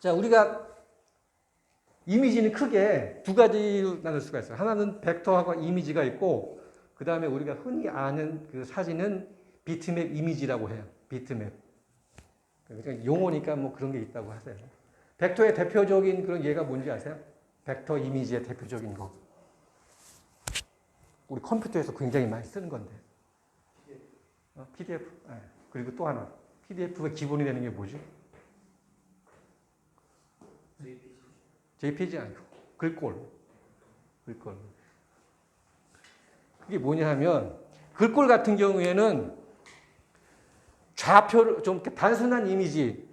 자, 우리가 이미지는 크게 두 가지로 나눌 수가 있어요. 하나는 벡터하고 이미지가 있고, 그 다음에 우리가 흔히 아는 그 사진은 비트맵 이미지라고 해요. 비트맵. 그러니까 용어니까 뭐 그런 게 있다고 하세요. 벡터의 대표적인 그런 예가 뭔지 아세요? 벡터 이미지의 대표적인 거. 우리 컴퓨터에서 굉장히 많이 쓰는 건데. PDF. 네. 그리고 또 하나. PDF가 기본이 되는 게 뭐죠? JPG 아니고 글꼴. 글꼴. 그게 뭐냐 하면 글꼴 같은 경우에는 좌표를 좀 단순한 이미지,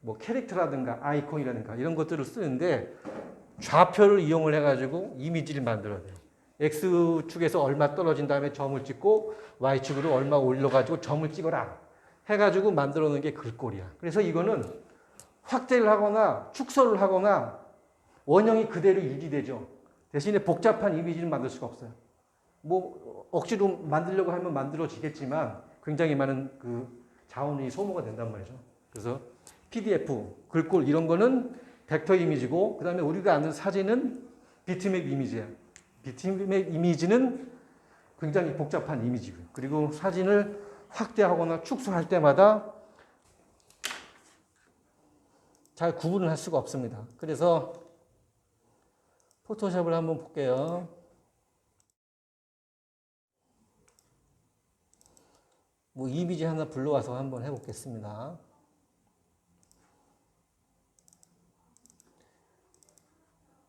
뭐 캐릭터라든가 아이콘이라든가 이런 것들을 쓰는데 좌표를 이용을 해가지고 이미지를 만들어야 돼요. X축에서 얼마 떨어진 다음에 점을 찍고 Y축으로 얼마 올려가지고 점을 찍어라 해가지고 만들어 놓은 게 글꼴이야. 그래서 이거는 확대를 하거나 축소를 하거나 원형이 그대로 유지되죠. 대신에 복잡한 이미지를 만들 수가 없어요. 뭐 억지로 만들려고 하면 만들어지겠지만 굉장히 많은 그 자원이 소모가 된단 말이죠. 그래서 PDF, 글꼴 이런 거는 벡터 이미지고, 그 다음에 우리가 아는 사진은 비트맵 이미지예요. 비트맵 이미지는 굉장히 복잡한 이미지고요. 그리고 사진을 확대하거나 축소할 때마다 잘 구분을 할 수가 없습니다. 그래서 포토샵을 한번 볼게요. 뭐 이미지 하나 불러와서 한번 해보겠습니다.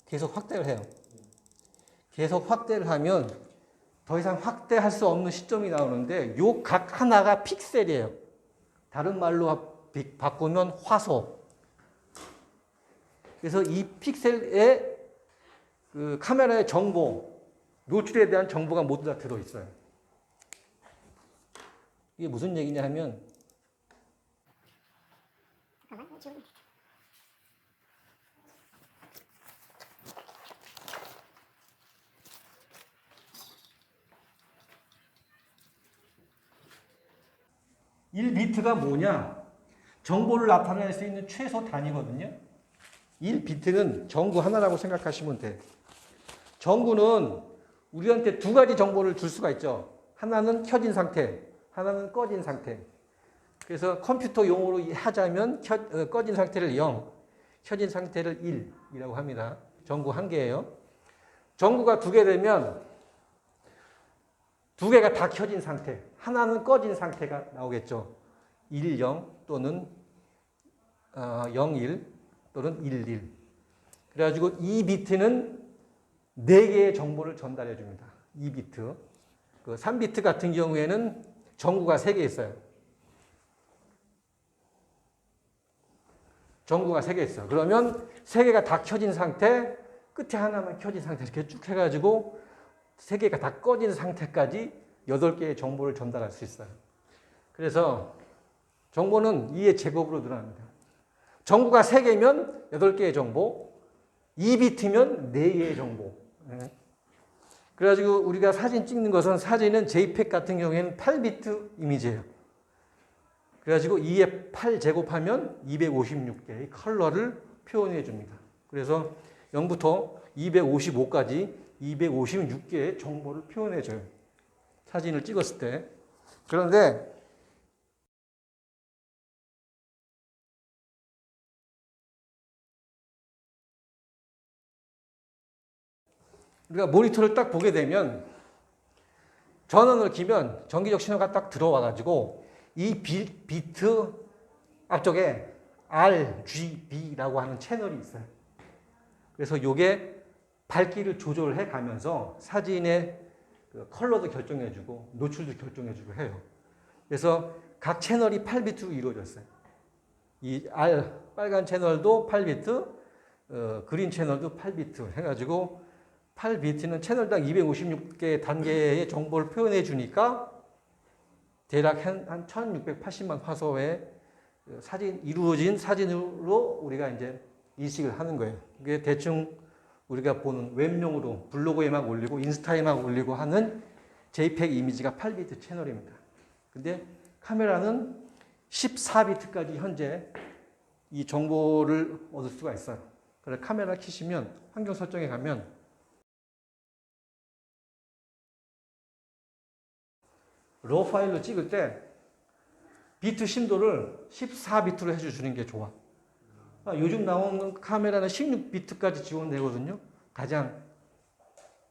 계속 확대를 해요. 계속 확대를 하면 더 이상 확대할 수 없는 시점이 나오는데 요 각 하나가 픽셀이에요. 다른 말로 바꾸면 화소. 그래서 이 픽셀에 그 카메라의 정보, 노출에 대한 정보가 모두 다 들어있어요. 이게 무슨 얘기냐 하면 잠깐만, 지금 1비트가 뭐냐? 정보를 나타낼 수 있는 최소 단위거든요. 1비트는 정구 하나라고 생각하시면 돼. 정구는 우리한테 두 가지 정보를 줄 수가 있죠. 하나는 켜진 상태, 하나는 꺼진 상태. 그래서 컴퓨터 용어로 하자면 꺼진 상태를 0, 켜진 상태를 1이라고 합니다. 정구 한 개예요. 정구가 두 개 되면 두 개가 다 켜진 상태, 하나는 꺼진 상태가 나오겠죠. 1, 0 또는 0, 1 또는 1, 1. 그래가지고 2비트는 4개의 정보를 전달해 줍니다. 2비트. 그 3비트 같은 경우에는 정구가 3개 있어요. 정구가 3개 있어요. 그러면 3개가 다 켜진 상태, 끝에 하나만 켜진 상태 이렇게 쭉 해가지고 3개가 다 꺼진 상태까지 8개의 정보를 전달할 수 있어요. 그래서 정보는 2의 제곱으로 늘어납니다. 정보가 3개면 8개의 정보, 2비트면 4개의 정보. 그래가지고 우리가 사진 찍는 것은 사진은 JPEG 같은 경우에는 8비트 이미지예요. 그래가지고 2에 8 제곱하면 256개의 컬러를 표현해 줍니다. 그래서 0부터 255까지 256개의 정보를 표현해 줘요. 사진을 찍었을 때. 그런데 우리가 모니터를 딱 보게 되면 전원을 키면 전기적 신호가 딱 들어와 가지고 이 비트 앞쪽에 RGB라고 하는 채널이 있어요. 그래서 이게 밝기를 조절해 가면서 사진의 컬러도 결정해주고 노출도 결정해주고 해요. 그래서 각 채널이 8비트로 이루어졌어요. 이 빨간 채널도 8비트, 그린 채널도 8비트 해가지고 8비트는 채널당 256개 단계의 정보를 표현해 주니까 대략 한 1680만 화소의 이루어진 사진으로 우리가 이제 인식을 하는 거예요. 이게 대충 우리가 보는 웹용으로 블로그에 막 올리고 인스타에 막 올리고 하는 JPEG 이미지가 8비트 채널입니다. 근데 카메라는 14비트까지 현재 이 정보를 얻을 수가 있어요. 그래서 카메라 켜시면 환경 설정에 가면 로 파일로 찍을 때 비트 심도를 14비트로 해주시는 게 좋아. 요즘 나오는 카메라는 16비트까지 지원되거든요. 가장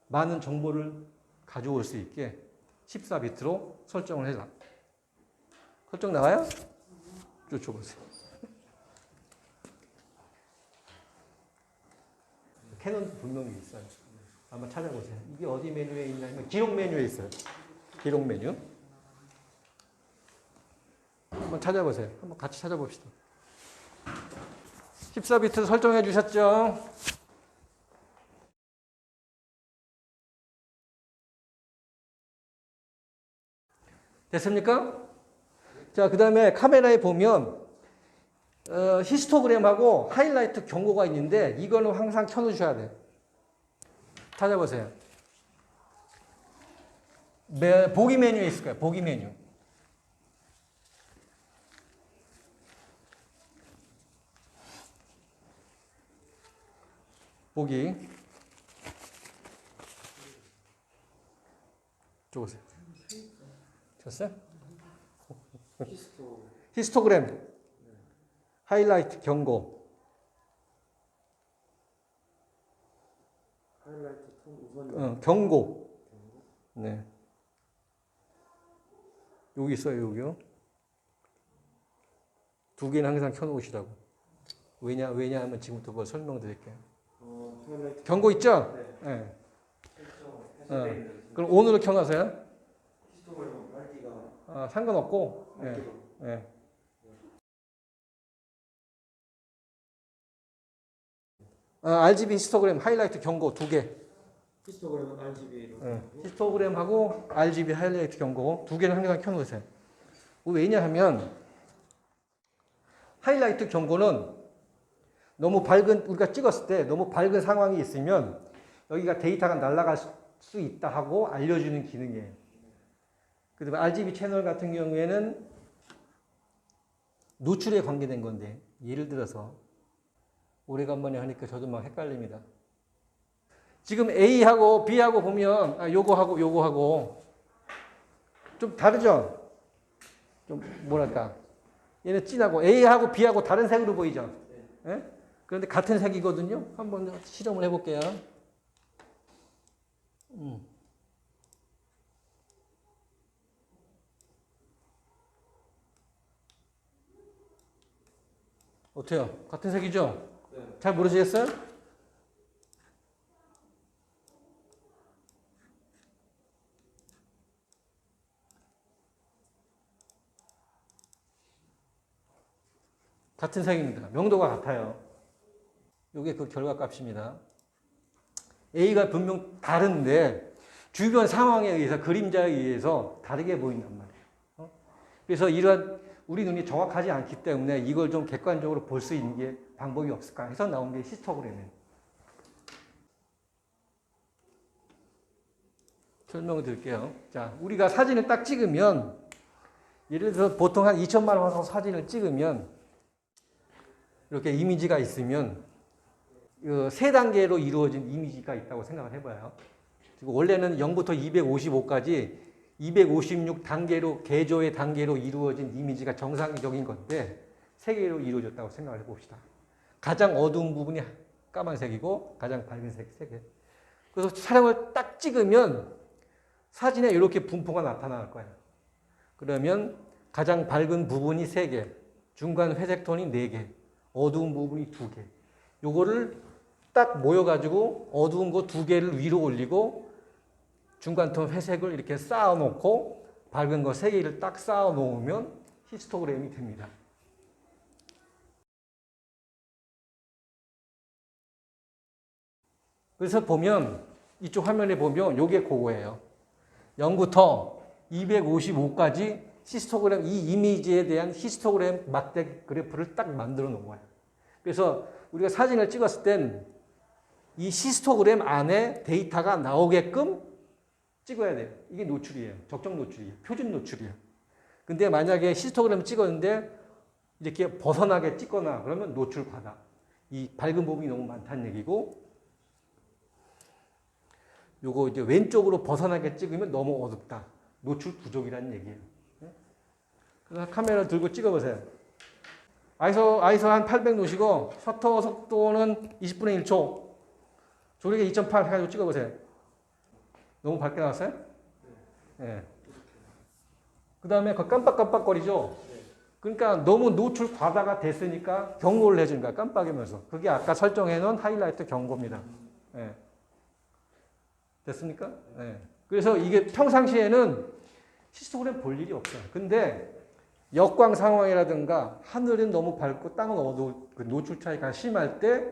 많은 정보를 가져올 수 있게 14비트로 설정을 해라. 설정 나와요? 쭉 줘보세요. 캐논 분명히 있어요. 한번 찾아보세요. 이게 어디 메뉴에 있냐면 기록 메뉴에 있어요. 기록 메뉴. 한번 찾아보세요. 한번 같이 찾아봅시다. 14비트 설정해 주셨죠? 됐습니까? 자, 그 다음에 카메라에 보면 히스토그램하고 하이라이트 경고가 있는데 이거는 항상 켜놓으셔야 돼요. 찾아보세요. 보기 메뉴에 있을 거예요. 보기 메뉴. 보기. 줘보세요. 쳤어요? 히스토그램. 하이라이트 경고. 하이라이트 우선 경고. 네. 여기 있어요, 여기요. 두 개는 항상 켜놓으시라고. 왜냐하면 지금부터 그걸 설명드릴게요. 경고 있죠? 네. 그럼 온으로 켜놔서요. 상관없고. 네. 네. RGB 히스토그램 하이라이트 경고 두 개. 히스토그램은 RGB로. 히스토그램하고 RGB 하이라이트 경고 두 개를 항상 켜놓으세요. 왜냐하면 하이라이트 경고는 너무 밝은, 우리가 찍었을 때 너무 밝은 상황이 있으면 여기가 데이터가 날아갈 수 있다 하고 알려주는 기능이에요. 그다음에 RGB 채널 같은 경우에는 노출에 관계된 건데, 예를 들어서 오래간만에 하니까 저도 막 헷갈립니다. 지금 A하고 B하고 보면 요거하고 좀 다르죠? 좀 뭐랄까, 얘는 진하고 A하고 B하고 다른 색으로 보이죠? 예? 그런데 같은 색이거든요. 한번 실험을 해볼게요. 어때요? 같은 색이죠? 네. 잘 모르시겠어요? 같은 색입니다. 명도가 같아요. 이게 그 결과값입니다. A가 분명 다른데 주변 상황에 의해서, 그림자에 의해서 다르게 보인단 말이에요. 그래서 이러한 우리 눈이 정확하지 않기 때문에 이걸 좀 객관적으로 볼 수 있는 게 방법이 없을까 해서 나온 게 히스토그램이에요. 설명을 드릴게요. 자, 우리가 사진을 딱 찍으면, 예를 들어서 보통 한 2천만 화소 사진을 찍으면 이렇게 이미지가 있으면 세 단계로 이루어진 이미지가 있다고 생각을 해봐요. 원래는 0부터 255까지 256단계로, 개조의 단계로 이루어진 이미지가 정상적인 건데 세 개로 이루어졌다고 생각을 해봅시다. 가장 어두운 부분이 까만색이고 가장 밝은 색이 세 개. 그래서 촬영을 딱 찍으면 사진에 이렇게 분포가 나타날 거예요. 그러면 가장 밝은 부분이 3개, 중간 회색 톤이 4개, 어두운 부분이 2개. 요거를 딱 모여가지고 어두운 거 2개를 위로 올리고 중간 톤 회색을 이렇게 쌓아놓고 밝은 거 3개를 딱 쌓아놓으면 히스토그램이 됩니다. 그래서 보면 이쪽 화면에 보면 요게 그거예요. 0부터 255까지 히스토그램, 이 이미지에 대한 히스토그램 막대 그래프를 딱 만들어 놓은 거예요. 그래서 우리가 사진을 찍었을 땐 이 히스토그램 안에 데이터가 나오게끔 찍어야 돼요. 이게 노출이에요. 적정 노출이에요. 표준 노출이에요. 근데 만약에 히스토그램을 찍었는데 이렇게 벗어나게 찍거나 그러면 노출 과다. 이 밝은 부분이 너무 많다는 얘기고, 요거 이제 왼쪽으로 벗어나게 찍으면 너무 어둡다. 노출 부족이라는 얘기예요. 그래서 카메라 들고 찍어보세요. 아이소 한 800 놓으시고, 셔터 속도는 20분의 1초. 조리개 2.8 해가지고 찍어보세요. 너무 밝게 나왔어요? 네. 그 다음에 그 깜빡깜빡거리죠? 그러니까 너무 노출 과다가 됐으니까 경고를 해주는 거야. 깜빡이면서. 그게 아까 설정해 놓은 하이라이트 경고입니다. 네. 됐습니까? 네. 그래서 이게 평상시에는 히스토그램 볼 일이 없어요. 근데 역광 상황이라든가 하늘은 너무 밝고 땅은 어두워 그 노출 차이가 심할 때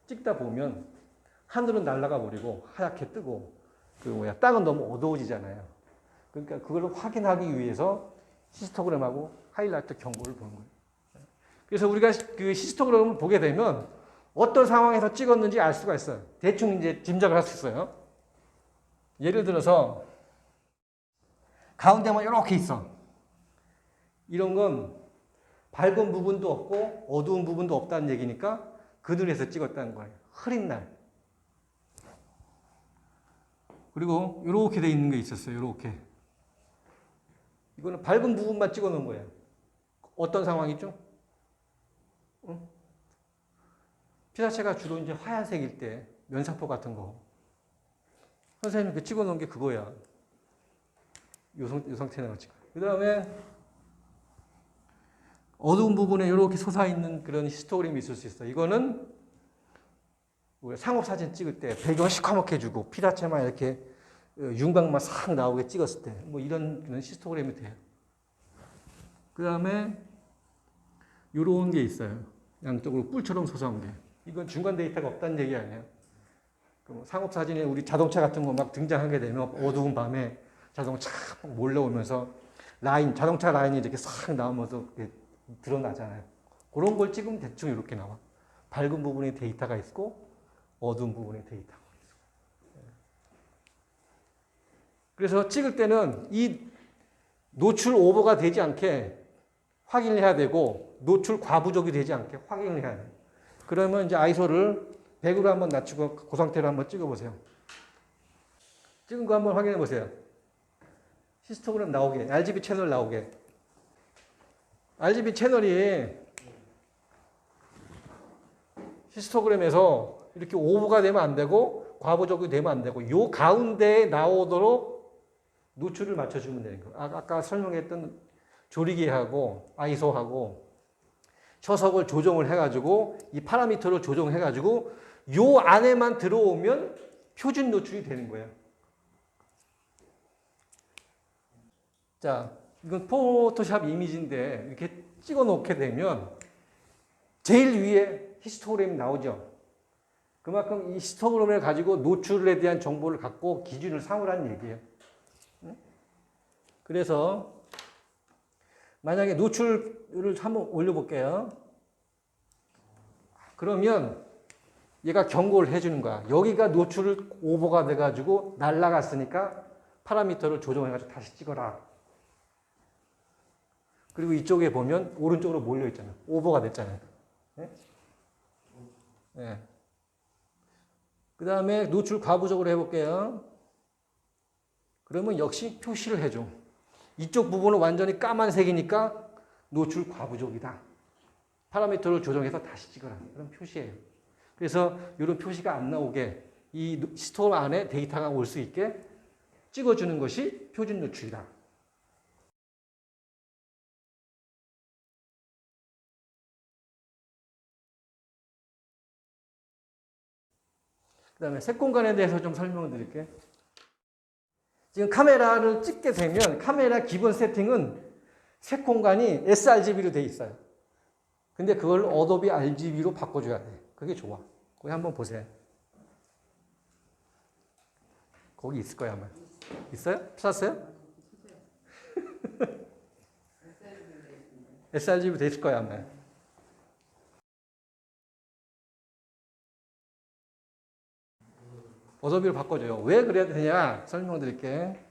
찍다 보면 하늘은 날아가 버리고 하얗게 뜨고 땅은 너무 어두워지잖아요. 그러니까 그걸 확인하기 위해서 히스토그램하고 하이라이트 경고를 보는 거예요. 그래서 우리가 그 히스토그램을 보게 되면 어떤 상황에서 찍었는지 알 수가 있어요. 대충 이제 짐작을 할 수 있어요. 예를 들어서 가운데만 이렇게 있어. 이런 건 밝은 부분도 없고 어두운 부분도 없다는 얘기니까 그늘에서 찍었다는 거예요. 흐린 날. 그리고 이렇게 돼 있는 게 있었어요. 이렇게. 이거는 밝은 부분만 찍어 놓은 거예요. 어떤 상황이죠? 응? 피사체가 주로 이제 하얀색일 때 면사포 같은 거. 선생님이 그 찍어 놓은 게 그거야. 요 상태는 지금. 그 다음에 어두운 부분에 이렇게 솟아있는 그런 히스토그램이 있을 수 있어. 이거는 상업사진 찍을 때 배경을 시커멓게 해주고 피사체만 이렇게 윤곽만 싹 나오게 찍었을 때 뭐 이런 히스토그램이 돼요. 그 다음에 이런 게 있어요. 양쪽으로 뿔처럼 솟아온 게. 이건 중간 데이터가 없다는 얘기 아니에요. 상업사진에 우리 자동차 같은 거 막 등장하게 되면 어두운 밤에 자동차 막 몰려오면서 자동차 라인이 이렇게 싹 나오면서 이렇게 드러나잖아요. 그런 걸 찍으면 대충 이렇게 나와. 밝은 부분에 데이터가 있고 어두운 부분에 데이터가 있고. 그래서 찍을 때는 이 노출 오버가 되지 않게 확인을 해야 되고 노출 과부족이 되지 않게 확인을 해야 돼요. 그러면 이제 아이소를 100으로 한번 낮추고 그 상태로 한번 찍어보세요. 찍은 거 한번 확인해 보세요. 히스토그램 나오게, RGB 채널 나오게. RGB 채널이 히스토그램에서 이렇게 오버가 되면 안 되고 과부족이 되면 안 되고 요 가운데에 나오도록 노출을 맞춰주면 되는 거예요. 아까 설명했던 조리개하고 아이소하고 초석을 조정을 해가지고 이 파라미터를 조정해가지고 요 안에만 들어오면 표준 노출이 되는 거예요. 자, 이건 포토샵 이미지인데 이렇게 찍어 놓게 되면 제일 위에 히스토그램이 나오죠. 그만큼 이 히스토그램을 가지고 노출에 대한 정보를 갖고 기준을 삼으라는 얘기예요. 그래서 만약에 노출을 한번 올려볼게요. 그러면 얘가 경고를 해주는 거야. 여기가 노출을 오버가 돼가지고 날라갔으니까 파라미터를 조정해가지고 다시 찍어라. 그리고 이쪽에 보면 오른쪽으로 몰려있잖아요. 오버가 됐잖아요. 네? 네. 그 다음에 노출 과부적으로 해볼게요. 그러면 역시 표시를 해줘. 이쪽 부분은 완전히 까만색이니까 노출 과부족이다. 파라미터를 조정해서 다시 찍어라. 그럼 표시해요. 그래서 이런 표시가 안 나오게 이 스토어 안에 데이터가 올 수 있게 찍어주는 것이 표준 노출이다. 그 다음에 색 공간에 대해서 좀 설명을 드릴게요. 지금 카메라를 찍게 되면 카메라 기본 세팅은 색 공간이 sRGB로 돼 있어요. 근데 그걸 어도비 RGB로 바꿔줘야 돼. 그게 좋아. 거기 한번 보세요. 거기 있을 거야, 아마. 있어요? 찾았어요? sRGB 돼 있을 거야, 아마. 어도비로 바꿔줘요. 왜 그래야 되냐? 설명드릴게.